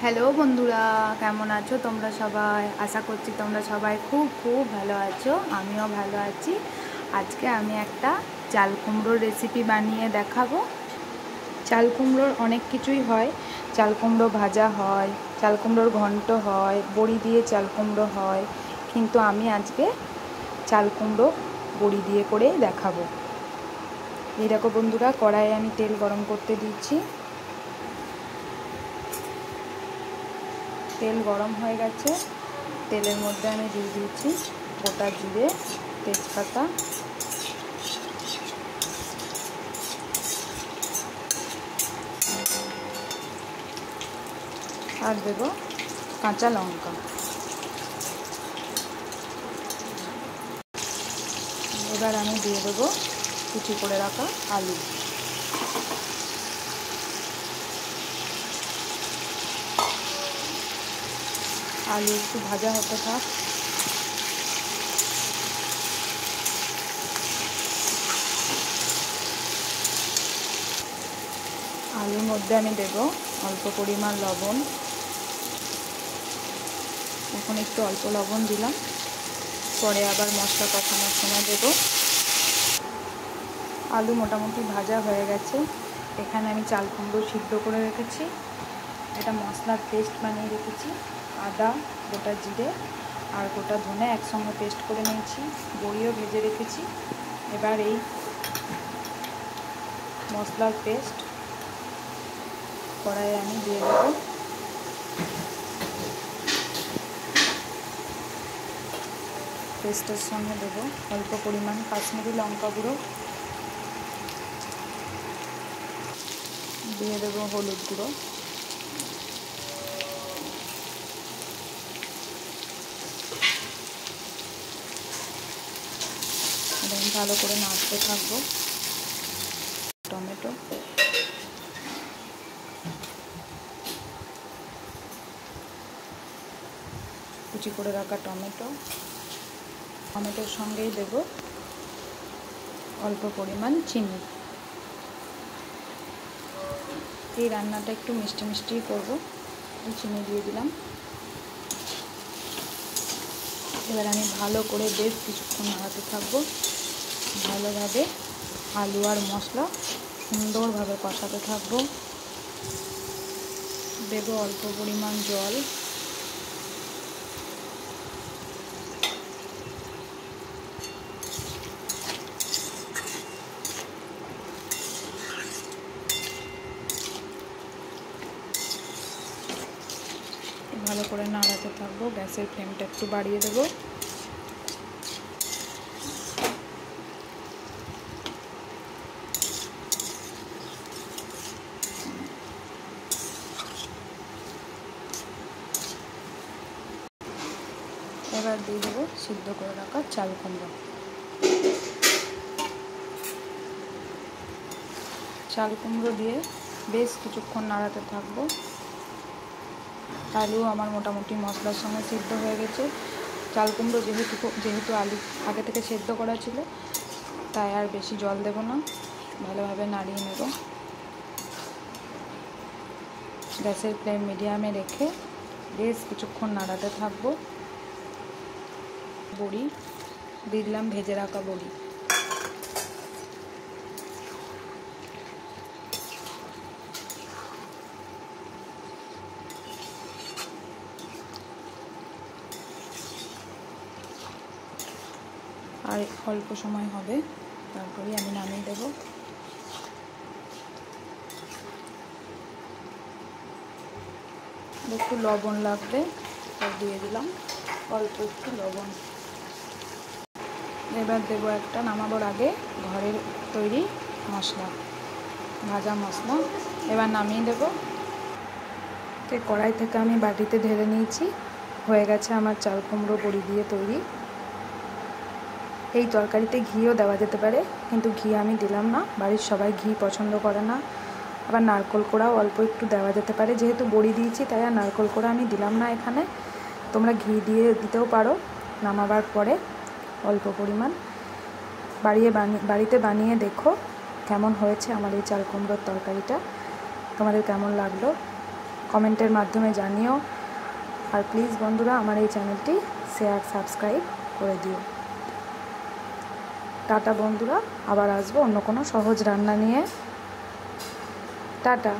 Hello বন্ধুরা, কেমন আছো তোমরা সবাই? আশা করছি তোমরা সবাই খুব খুব ভালো আছো। আমিও ভালো আছি। আজকে আমি একটা চাল কুমড়োর রেসিপি বানিয়ে দেখাবো। চাল কুমড়োর অনেক কিছুই হয়। চাল কুমড়ো ভাজা হয়, চাল কুমড়োর ঘন্ট হয়, বড়ি দিয়ে চাল কুমড়ো হয়, কিন্তু আমি আজকে চাল কুমড়ো বড়ি দিয়ে করে দেখাবো। এই দেখো বন্ধুরা, কড়াইয়ে আমি তেল গরম করতে দিচ্ছি। তেল গরম হয়ে গেছে। তেলের মধ্যে আমি দিয়ে দিয়েছি গোটা জিরে, তেজপাতা, আর দেবো কাঁচা লঙ্কা। এবার আমি দিয়ে দেবো কুচি করে রাখা আলু। আলু একটু ভাজা হতে থাক। আলুর মধ্যে আমি দেব অল্প পরিমাণ লবণ। এখন একটু অল্প লবণ দিলাম, পরে আবার মশলা কষানোর সময় দেব। আলু মোটামুটি ভাজা হয়ে গেছে। এখানে আমি চাল কুমড়ো সিদ্ধ করে রেখেছি। এটা মশলার পেস্ট বানিয়ে রেখেছি। আদা, গোটা জিরে আর গোটা ধনে একসঙ্গে পেস্ট করে নিয়েছি। বড়িও ভেজে রেখেছি। এবার এই মশলার পেস্ট কড়াইয়ে আমি দিয়ে দেবো। পেস্টের সঙ্গে দেবো অল্প পরিমাণ কাশ্মীরি লঙ্কা গুঁড়ো, দিয়ে দেবো হলুদ গুঁড়ো, এবং ভালো করে নাড়তে থাকবো। টমেটো, কুচি করে রাখা টমেটোর সঙ্গেই দেব অল্প পরিমাণ চিনি। এই রান্নাটা একটু মিষ্টি মিষ্টি করবো, চিনি দিয়ে দিলাম। এবার আমি ভালো করে বেশ কিছুক্ষণ নাড়াতে থাকবো। ভালোভাবে আলু আর মশলা সুন্দরভাবে কষাতে থাকবো। দেব অল্প পরিমাণ জল। ভালো করে নাড়াতে থাকবো। গ্যাসের ফ্লেমটা একটু বাড়িয়ে দেবো। এবার দিয়ে দেবো সিদ্ধ করে রাখা চাল কুমড়ো। চাল কুমড়ো দিয়ে বেশ কিছুক্ষণ নাড়াতে থাকবো। আলু আমার মোটামুটি মশলার সঙ্গে সিদ্ধ হয়ে গেছে। চাল কুমড়ো যেহেতু আলু আগে থেকে সেদ্ধ করা ছিল, তাই আর বেশি জল দেব না। ভালোভাবে নাড়িয়ে নেব। গ্যাসের ফ্লেম মিডিয়ামে রেখে বেশ কিছুক্ষণ নাড়াতে থাকবো। বড়ি দিয়ে দিলাম, ভেজে রাখা বড়ি। আর অল্প সময় হবে, তারপরে আমি নামিয়ে দেব। একটু লবণ লাগবে, তাই দিয়ে দিলাম অল্প একটু লবণ। এবার দেবো একটা নামাবার আগে ঘরের তৈরি মশলা, ভাজা মশলা। এবার নামিয়ে দেব। তো কড়াই থেকে আমি বাটিতে ঢেলে নিয়েছি। হয়ে গেছে আমার চাল কুমড়ো বড়ি দিয়ে তৈরি। এই তরকারিতে ঘিও দেওয়া যেতে পারে, কিন্তু ঘি আমি দিলাম না। বাড়ির সবাই ঘি পছন্দ করে না। আবার নারকেল কোড়াও অল্প একটু দেওয়া যেতে পারে। যেহেতু বড়ি দিয়েছি, তাই আর নারকেল কোড়া আমি দিলাম না এখানে। তোমরা ঘি দিয়ে দিতেও পারো নামাবার পরে অল্প পরিমাণ। বাড়িতে বানিয়ে দেখো কেমন হয়েছে আমার এই চাল কুমড়োর তরকারিটা। তোমাদের কেমন লাগলো কমেন্টের মাধ্যমে জানিও। আর প্লিজ বন্ধুরা আমার এই চ্যানেলটি শেয়ার সাবস্ক্রাইব করে দিও। টাটা বন্ধুরা, আবার আসবো অন্য কোনো সহজ রান্না নিয়ে। টাটা।